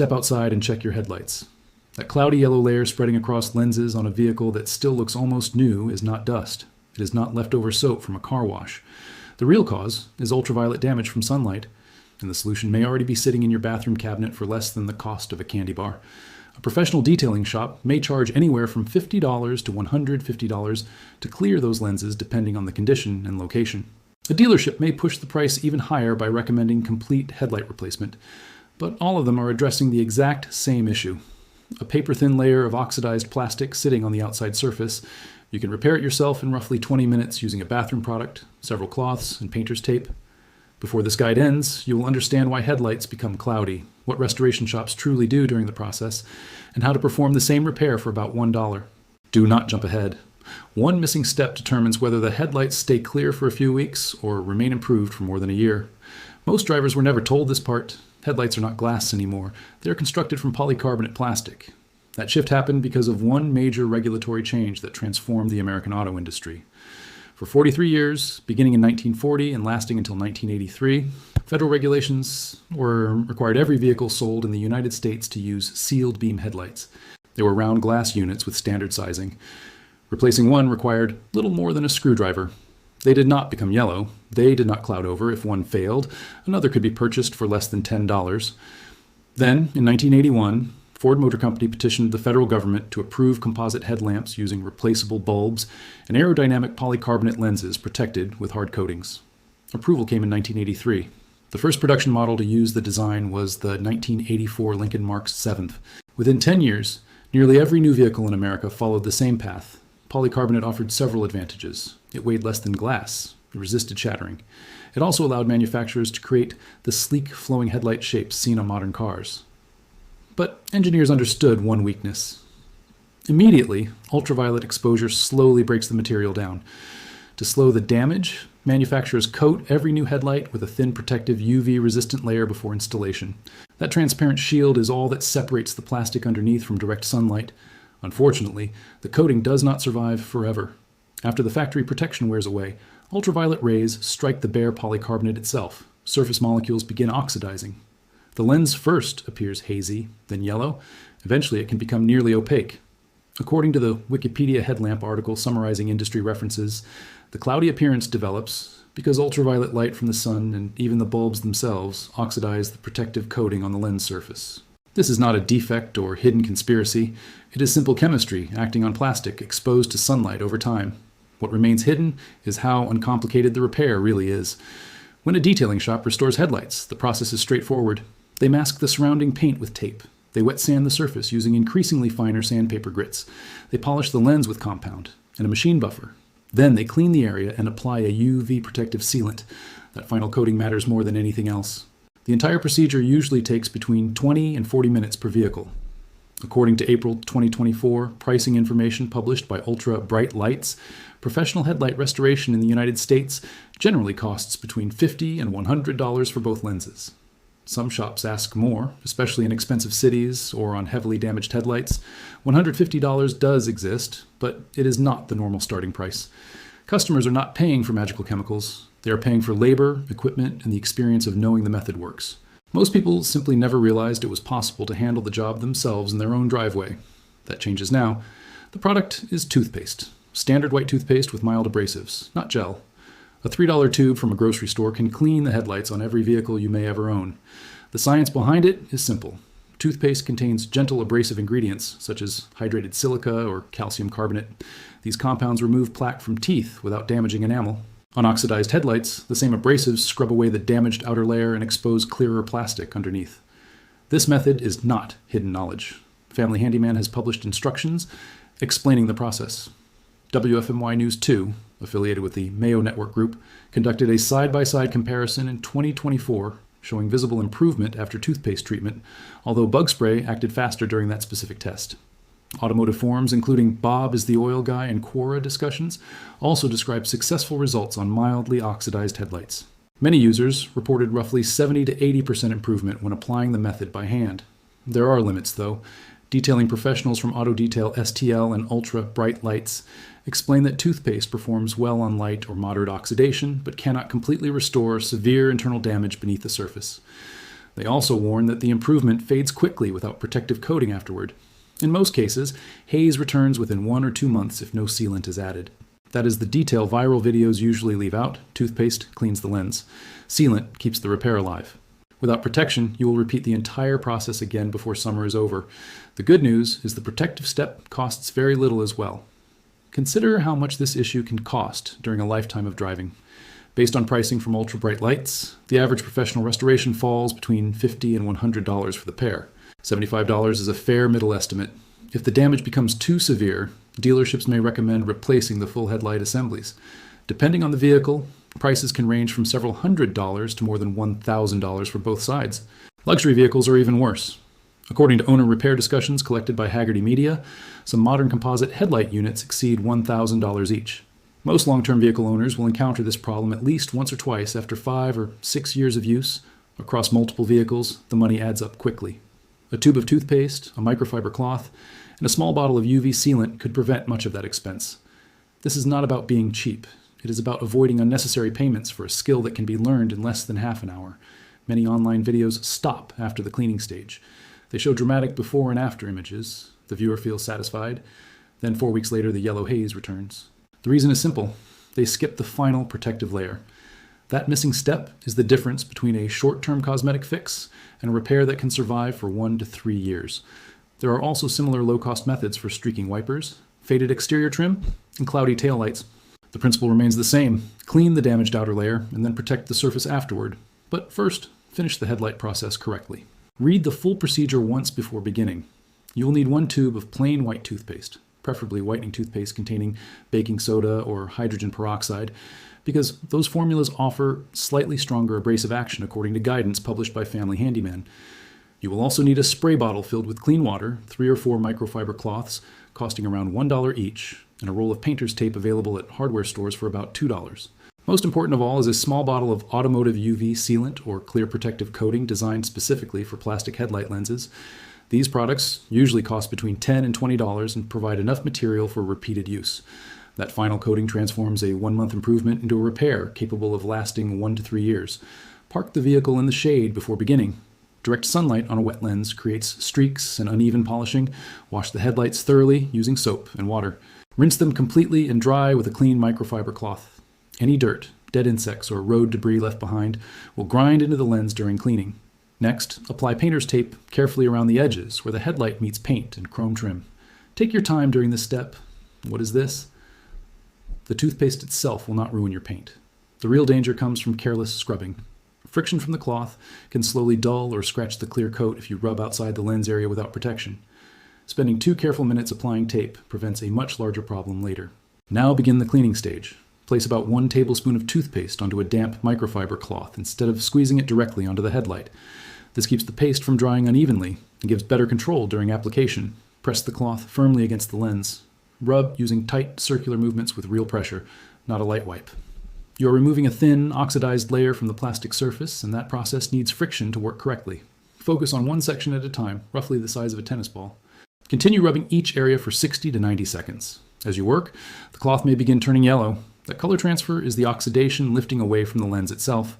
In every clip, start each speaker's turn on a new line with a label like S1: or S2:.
S1: step outside and check your headlights. That cloudy yellow layer spreading across lenses on a vehicle that still looks almost new is not dust. It is not leftover soap from a car wash. The real cause is ultraviolet damage from sunlight, and the solution may already be sitting in your bathroom cabinet for less than the cost of a candy bar. A professional detailing shop may charge anywhere from $50 to $150 to clear those lenses depending on the condition and location. A dealership may push the price even higher by recommending complete headlight replacement, but all of them are addressing the exact same issue. A paper-thin layer of oxidized plastic sitting on the outside surface. You can repair it yourself in roughly 20 minutes using a bathroom product, several cloths, and painter's tape. Before this guide ends, you will understand why headlights become cloudy, what restoration shops truly do during the process, and how to perform the same repair for about $1. Do not jump ahead. One missing step determines whether the headlights stay clear for a few weeks or remain improved for more than a year. Most drivers were never told this part. Headlights are not glass anymore. They are constructed from polycarbonate plastic. That shift happened because of one major regulatory change that transformed the American auto industry. For 43 years, beginning in 1940 and lasting until 1983, federal regulations required every vehicle sold in the United States to use sealed beam headlights. They were round glass units with standard sizing. Replacing one required little more than a screwdriver. They did not become yellow. They did not cloud over if one failed. Another could be purchased for less than $10. Then, in 1981, Ford Motor Company petitioned the federal government to approve composite headlamps using replaceable bulbs and aerodynamic polycarbonate lenses protected with hard coatings. Approval came in 1983. The first production model to use the design was the 1984 Lincoln Mark VII. Within 10 years, nearly every new vehicle in America followed the same path. Polycarbonate offered several advantages. It weighed less than glass. It resisted shattering. It also allowed manufacturers to create the sleek, flowing headlight shapes seen on modern cars. But engineers understood one weakness. Immediately, ultraviolet exposure slowly breaks the material down. To slow the damage, manufacturers coat every new headlight with a thin protective UV-resistant layer before installation. That transparent shield is all that separates the plastic underneath from direct sunlight. Unfortunately, the coating does not survive forever. After the factory protection wears away, ultraviolet rays strike the bare polycarbonate itself. Surface molecules begin oxidizing. The lens first appears hazy, then yellow. Eventually, it can become nearly opaque. According to the Wikipedia headlamp article summarizing industry references, the cloudy appearance develops because ultraviolet light from the sun and even the bulbs themselves oxidize the protective coating on the lens surface. This is not a defect or hidden conspiracy. It is simple chemistry acting on plastic exposed to sunlight over time. What remains hidden is how uncomplicated the repair really is. When a detailing shop restores headlights, the process is straightforward. They mask the surrounding paint with tape. They wet sand the surface using increasingly finer sandpaper grits. They polish the lens with compound and a machine buffer. Then they clean the area and apply a UV protective sealant. That final coating matters more than anything else. The entire procedure usually takes between 20 and 40 minutes per vehicle. According to April 2024 pricing information published by Ultra Bright Lights, professional headlight restoration in the United States generally costs between $50 and $100 for both lenses. Some shops ask more, especially in expensive cities or on heavily damaged headlights. $150 does exist, but it is not the normal starting price. Customers are not paying for magical chemicals. They are paying for labor, equipment, and the experience of knowing the method works. Most people simply never realized it was possible to handle the job themselves in their own driveway. That changes now. The product is toothpaste. Standard white toothpaste with mild abrasives, not gel. A $3 tube from a grocery store can clean the headlights on every vehicle you may ever own. The science behind it is simple. Toothpaste contains gentle abrasive ingredients, such as hydrated silica or calcium carbonate. These compounds remove plaque from teeth without damaging enamel. On oxidized headlights, the same abrasives scrub away the damaged outer layer and expose clearer plastic underneath. This method is not hidden knowledge. Family Handyman has published instructions explaining the process. WFMY News 2, affiliated with the Mayo Network Group, conducted a side-by-side comparison in 2024 showing visible improvement after toothpaste treatment, although bug spray acted faster during that specific test. Automotive forums, including Bob is the Oil Guy and Quora discussions, also describe successful results on mildly oxidized headlights. Many users reported roughly 70 to 80% improvement when applying the method by hand. There are limits, though. Detailing professionals from Auto Detail STL and Ultra Bright Lights explain that toothpaste performs well on light or moderate oxidation, but cannot completely restore severe internal damage beneath the surface. They also warn that the improvement fades quickly without protective coating afterward. In most cases, haze returns within 1 or 2 months if no sealant is added. That is the detail viral videos usually leave out. Toothpaste cleans the lens. Sealant keeps the repair alive. Without protection, you will repeat the entire process again before summer is over. The good news is the protective step costs very little as well. Consider how much this issue can cost during a lifetime of driving. Based on pricing from ultra bright lights, the average professional restoration falls between $50 and $100 for the pair. $75 is a fair middle estimate. If the damage becomes too severe, dealerships may recommend replacing the full headlight assemblies. Depending on the vehicle, prices can range from several $100s to more than $1,000 for both sides. Luxury vehicles are even worse. According to owner repair discussions collected by Haggerty Media, some modern composite headlight units exceed $1,000 each. Most long-term vehicle owners will encounter this problem at least once or twice after 5 or 6 years of use. Across multiple vehicles, the money adds up quickly. A tube of toothpaste, a microfiber cloth, and a small bottle of UV sealant could prevent much of that expense. This is not about being cheap. It is about avoiding unnecessary payments for a skill that can be learned in less than half an hour. Many online videos stop after the cleaning stage. They show dramatic before and after images. The viewer feels satisfied. Then 4 weeks later, the yellow haze returns. The reason is simple. They skip the final protective layer. That missing step is the difference between a short-term cosmetic fix and a repair that can survive for 1 to 3 years. There are also similar low-cost methods for streaking wipers, faded exterior trim, and cloudy taillights. The principle remains the same. Clean the damaged outer layer and then protect the surface afterward. But first, finish the headlight process correctly. Read the full procedure once before beginning. You will need 1 tube of plain white toothpaste, preferably whitening toothpaste containing baking soda or hydrogen peroxide, because those formulas offer slightly stronger abrasive action according to guidance published by Family Handyman. You will also need a spray bottle filled with clean water, 3 or 4 microfiber cloths costing around $1 each, and a roll of painter's tape available at hardware stores for about $2. Most important of all is a small bottle of automotive UV sealant or clear protective coating designed specifically for plastic headlight lenses. These products usually cost between $10 and $20 and provide enough material for repeated use. That final coating transforms a 1-month improvement into a repair capable of lasting 1 to 3 years. Park the vehicle in the shade before beginning. Direct sunlight on a wet lens creates streaks and uneven polishing. Wash the headlights thoroughly using soap and water. Rinse them completely and dry with a clean microfiber cloth. Any dirt, dead insects, or road debris left behind will grind into the lens during cleaning. Next, apply painter's tape carefully around the edges where the headlight meets paint and chrome trim. Take your time during this step. What is this? The toothpaste itself will not ruin your paint. The real danger comes from careless scrubbing. Friction from the cloth can slowly dull or scratch the clear coat if you rub outside the lens area without protection. Spending 2 careful minutes applying tape prevents a much larger problem later. Now begin the cleaning stage. Place about 1 tablespoon of toothpaste onto a damp microfiber cloth instead of squeezing it directly onto the headlight. This keeps the paste from drying unevenly and gives better control during application. Press the cloth firmly against the lens. Rub using tight circular movements with real pressure, not a light wipe. You are removing a thin, oxidized layer from the plastic surface, and that process needs friction to work correctly. Focus on 1 section at a time, roughly the size of a tennis ball. Continue rubbing each area for 60 to 90 seconds. As you work, the cloth may begin turning yellow. That color transfer is the oxidation lifting away from the lens itself.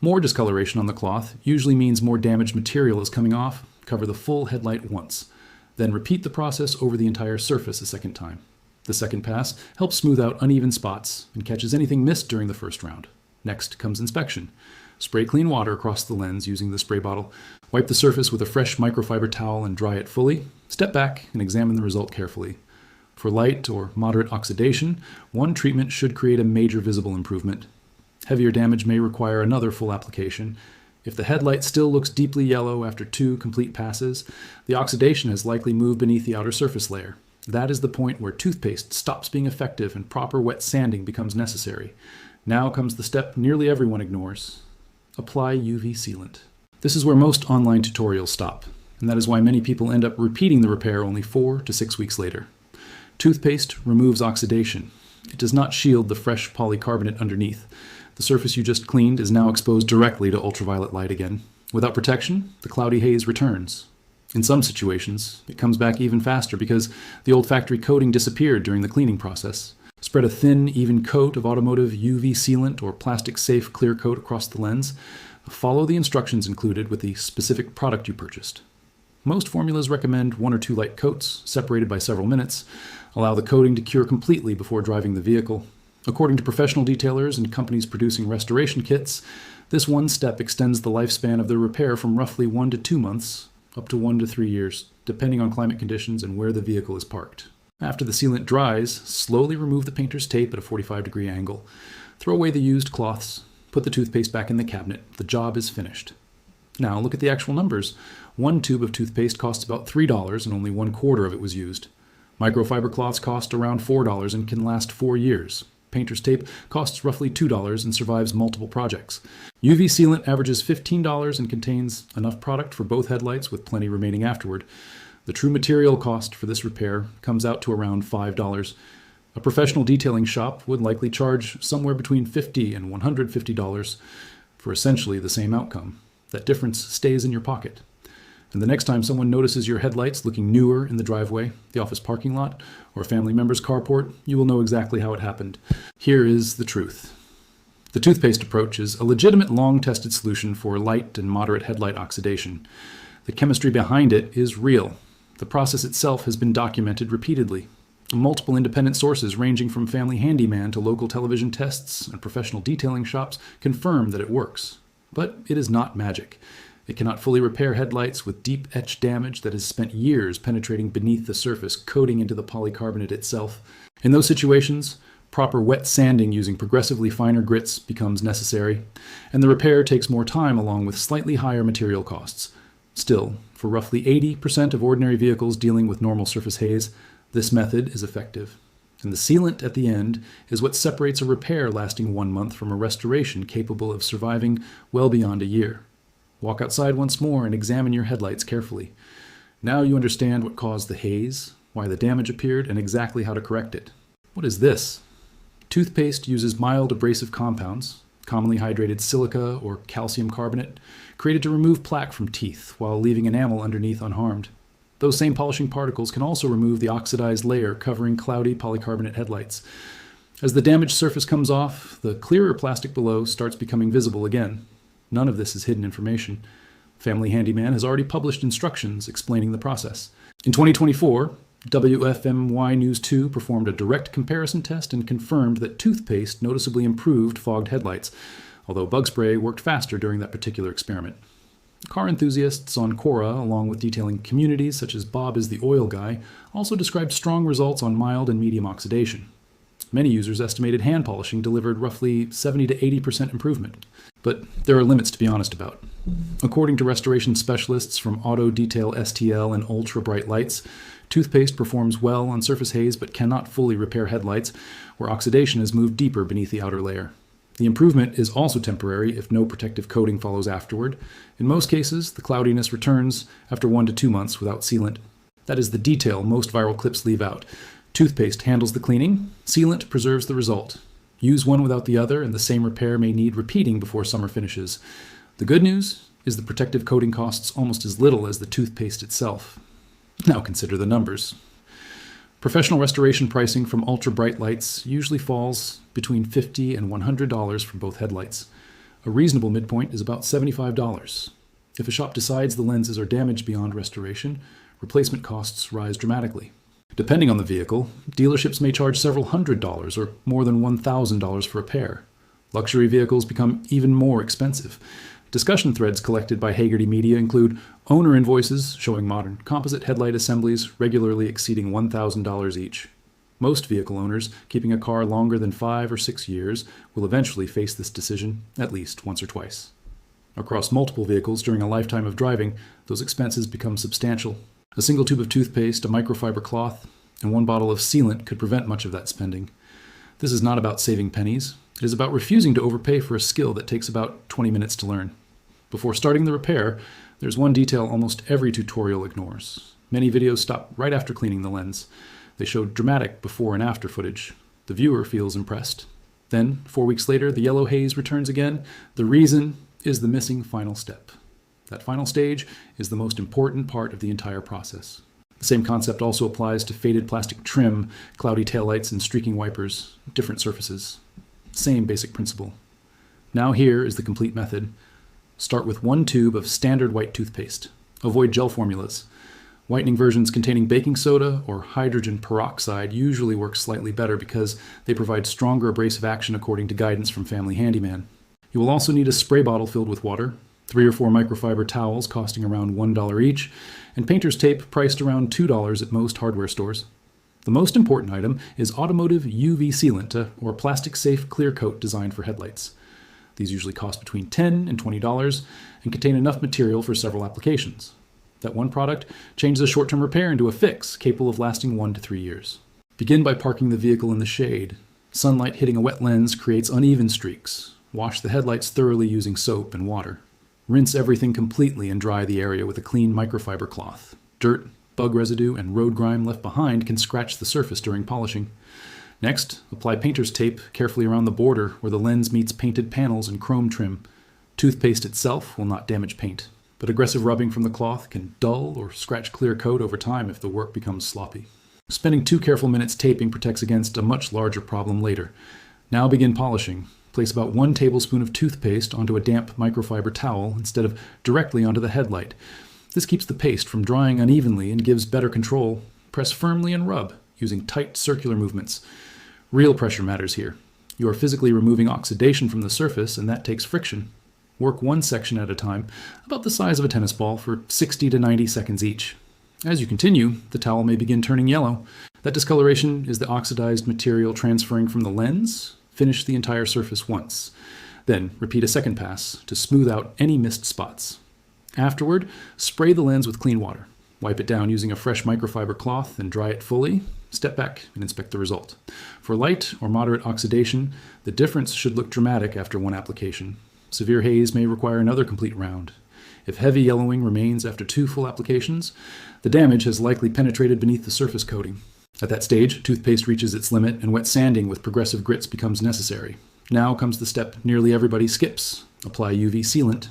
S1: More discoloration on the cloth usually means more damaged material is coming off. Cover the full headlight once. Then repeat the process over the entire surface a second time. The second pass helps smooth out uneven spots and catches anything missed during the first round. Next comes inspection. Spray clean water across the lens using the spray bottle. Wipe the surface with a fresh microfiber towel and dry it fully. Step back and examine the result carefully. For light or moderate oxidation, 1 treatment should create a major visible improvement. Heavier damage may require another full application. If the headlight still looks deeply yellow after 2 complete passes, the oxidation has likely moved beneath the outer surface layer. That is the point where toothpaste stops being effective and proper wet sanding becomes necessary. Now comes the step nearly everyone ignores. Apply UV sealant. This is where most online tutorials stop, and that is why many people end up repeating the repair only 4 to 6 weeks later. Toothpaste removes oxidation. It does not shield the fresh polycarbonate underneath. The surface you just cleaned is now exposed directly to ultraviolet light again. Without protection, the cloudy haze returns. In some situations, it comes back even faster because the old factory coating disappeared during the cleaning process. Spread a thin, even coat of automotive UV sealant or plastic-safe clear coat across the lens. Follow the instructions included with the specific product you purchased. Most formulas recommend 1 or 2 light coats, separated by several minutes. Allow the coating to cure completely before driving the vehicle. According to professional detailers and companies producing restoration kits, this one step extends the lifespan of the repair from roughly 1 to 2 months up to 1 to 3 years, depending on climate conditions and where the vehicle is parked. After the sealant dries, slowly remove the painter's tape at a 45-degree angle. Throw away the used cloths. Put the toothpaste back in the cabinet. The job is finished. Now look at the actual numbers. 1 tube of toothpaste costs about $3 and only 1/4 of it was used. Microfiber cloths cost around $4 and can last 4 years. Painter's tape costs roughly $2 and survives multiple projects. UV sealant averages $15 and contains enough product for both headlights with plenty remaining afterward. The true material cost for this repair comes out to around $5. A professional detailing shop would likely charge somewhere between $50 and $150 for essentially the same outcome. That difference stays in your pocket. And the next time someone notices your headlights looking newer in the driveway, the office parking lot, or a family member's carport, you will know exactly how it happened. Here is the truth. The toothpaste approach is a legitimate long-tested solution for light and moderate headlight oxidation. The chemistry behind it is real. The process itself has been documented repeatedly. Multiple independent sources ranging from Family Handyman to local television tests and professional detailing shops confirm that it works. But it is not magic. It cannot fully repair headlights with deep etch damage that has spent years penetrating beneath the surface, coating into the polycarbonate itself. In those situations, proper wet sanding using progressively finer grits becomes necessary, and the repair takes more time along with slightly higher material costs. Still, for roughly 80% of ordinary vehicles dealing with normal surface haze, this method is effective. And the sealant at the end is what separates a repair lasting 1 month from a restoration capable of surviving well beyond a year. Walk outside once more and examine your headlights carefully. Now you understand what caused the haze, why the damage appeared, and exactly how to correct it. What is this? Toothpaste uses mild abrasive compounds, commonly hydrated silica or calcium carbonate, created to remove plaque from teeth while leaving enamel underneath unharmed. Those same polishing particles can also remove the oxidized layer covering cloudy polycarbonate headlights. As the damaged surface comes off, the clearer plastic below starts becoming visible again. None of this is hidden information. Family Handyman has already published instructions explaining the process. In 2024, WFMY News 2 performed a direct comparison test and confirmed that toothpaste noticeably improved fogged headlights, although bug spray worked faster during that particular experiment. Car enthusiasts on Quora, along with detailing communities such as Bob is the Oil Guy, also described strong results on mild and medium oxidation. Many users estimated hand polishing delivered roughly 70 to 80% improvement. But there are limits to be honest about. According to restoration specialists from Auto Detail STL and Ultra Bright Lights, toothpaste performs well on surface haze but cannot fully repair headlights where oxidation has moved deeper beneath the outer layer. The improvement is also temporary if no protective coating follows afterward. In most cases, the cloudiness returns after 1 to 2 months without sealant. That is the detail most viral clips leave out. Toothpaste handles the cleaning, sealant preserves the result. Use one without the other, and the same repair may need repeating before summer finishes. The good news is the protective coating costs almost as little as the toothpaste itself. Now consider the numbers. Professional restoration pricing from Ultra Bright Lights usually falls between $50 and $100 for both headlights. A reasonable midpoint is about $75. If a shop decides the lenses are damaged beyond restoration, replacement costs rise dramatically. Depending on the vehicle, dealerships may charge several $100s or more than $1,000 for a pair. Luxury vehicles become even more expensive. Discussion threads collected by Hagerty Media include owner invoices showing modern composite headlight assemblies regularly exceeding $1,000 each. Most vehicle owners keeping a car longer than 5 or 6 years will eventually face this decision at least once or twice. Across multiple vehicles during a lifetime of driving, those expenses become substantial. A single tube of toothpaste, a microfiber cloth, and 1 bottle of sealant could prevent much of that spending. This is not about saving pennies. It is about refusing to overpay for a skill that takes about 20 minutes to learn. Before starting the repair, there's one detail almost every tutorial ignores. Many videos stop right after cleaning the lens. They show dramatic before and after footage. The viewer feels impressed. Then, 4 weeks later, the yellow haze returns again. The reason is the missing final step. That final stage is the most important part of the entire process. The same concept also applies to faded plastic trim, cloudy taillights, and streaking wipers, different surfaces. Same basic principle. Now here is the complete method. Start with 1 tube of standard white toothpaste. Avoid gel formulas. Whitening versions containing baking soda or hydrogen peroxide usually work slightly better because they provide stronger abrasive action according to guidance from Family Handyman. You will also need a spray bottle filled with water, 3 or 4 microfiber towels costing around $1 each, and painter's tape priced around $2 at most hardware stores. The most important item is automotive UV sealant, or plastic-safe clear coat designed for headlights. These usually cost between $10 and $20 and contain enough material for several applications. That one product changes a short-term repair into a fix capable of lasting 1 to 3 years. Begin by parking the vehicle in the shade. Sunlight hitting a wet lens creates uneven streaks. Wash the headlights thoroughly using soap and water. Rinse everything completely and dry the area with a clean microfiber cloth. Dirt, bug residue, and road grime left behind can scratch the surface during polishing. Next, apply painter's tape carefully around the border where the lens meets painted panels and chrome trim. Toothpaste itself will not damage paint, but aggressive rubbing from the cloth can dull or scratch clear coat over time if the work becomes sloppy. Spending 2 careful minutes taping protects against a much larger problem later. Now begin polishing. Place about 1 tablespoon of toothpaste onto a damp microfiber towel instead of directly onto the headlight. This keeps the paste from drying unevenly and gives better control. Press firmly and rub, using tight circular movements. Real pressure matters here. You are physically removing oxidation from the surface, and that takes friction. Work 1 section at a time, about the size of a tennis ball, for 60 to 90 seconds each. As you continue, the towel may begin turning yellow. That discoloration is the oxidized material transferring from the lens. Finish the entire surface once. Then repeat a second pass to smooth out any missed spots. Afterward, spray the lens with clean water. Wipe it down using a fresh microfiber cloth and dry it fully. Step back and inspect the result. For light or moderate oxidation, the difference should look dramatic after 1 application. Severe haze may require another complete round. If heavy yellowing remains after 2 full applications, the damage has likely penetrated beneath the surface coating. At that stage, toothpaste reaches its limit and wet sanding with progressive grits becomes necessary. Now comes the step nearly everybody skips: apply UV sealant.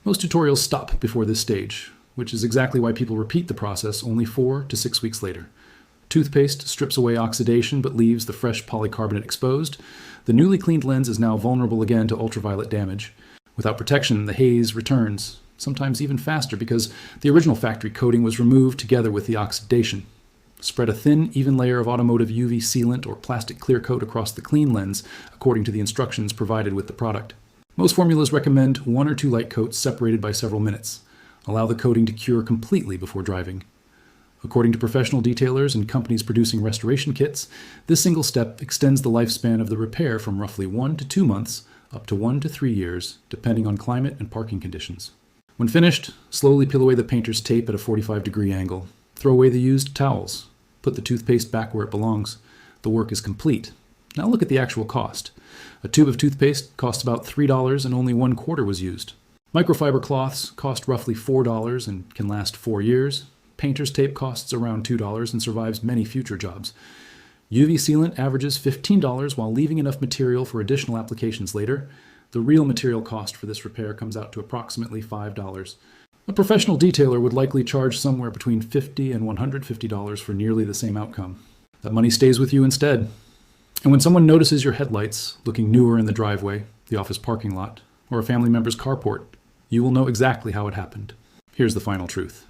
S1: Most tutorials stop before this stage, which is exactly why people repeat the process only 4 to 6 weeks later. Toothpaste strips away oxidation but leaves the fresh polycarbonate exposed. The newly cleaned lens is now vulnerable again to ultraviolet damage. Without protection, the haze returns, sometimes even faster because the original factory coating was removed together with the oxidation. Spread a thin, even layer of automotive UV sealant or plastic clear coat across the clean lens according to the instructions provided with the product. Most formulas recommend 1 or 2 light coats separated by several minutes. Allow the coating to cure completely before driving. According to professional detailers and companies producing restoration kits, this single step extends the lifespan of the repair from roughly 1 to 2 months up to 1 to 3 years, depending on climate and parking conditions. When finished, slowly peel away the painter's tape at a 45-degree angle. Throw away the used towels. Put the toothpaste back where it belongs. The work is complete. Now look at the actual cost. A tube of toothpaste cost about $3 and only 1/4 was used. Microfiber cloths cost roughly $4 and can last 4 years. Painter's tape costs around $2 and survives many future jobs. UV sealant averages $15 while leaving enough material for additional applications later. The real material cost for this repair comes out to approximately $5. A professional detailer would likely charge somewhere between $50 and $150 for nearly the same outcome. That money stays with you instead. And when someone notices your headlights looking newer in the driveway, the office parking lot, or a family member's carport, you will know exactly how it happened. Here's the final truth.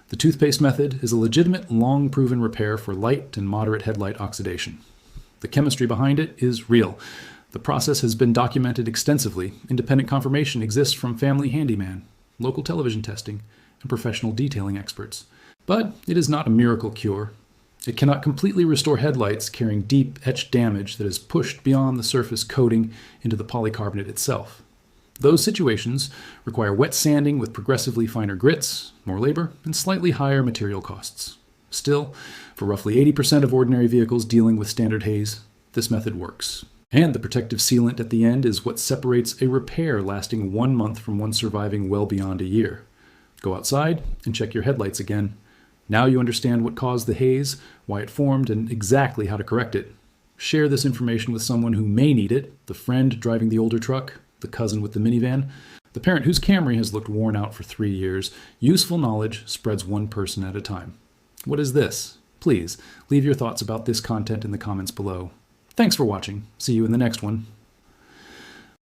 S1: The toothpaste method is a legitimate, long-proven repair for light and moderate headlight oxidation. The chemistry behind it is real. The process has been documented extensively. Independent confirmation exists from Family Handyman, local television testing, and professional detailing experts. But it is not a miracle cure. It cannot completely restore headlights carrying deep etched damage that is pushed beyond the surface coating into the polycarbonate itself. Those situations require wet sanding with progressively finer grits, more labor, and slightly higher material costs. Still, for roughly 80% of ordinary vehicles dealing with standard haze, this method works. And the protective sealant at the end is what separates a repair lasting 1 month from one surviving well beyond a year. Go outside and check your headlights again. Now you understand what caused the haze, why it formed, and exactly how to correct it. Share this information with someone who may need it: the friend driving the older truck, the cousin with the minivan, the parent whose Camry has looked worn out for 3 years. Useful knowledge spreads one person at a time. What is this? Please leave your thoughts about this content in the comments below. Thanks for watching. See you in the next one.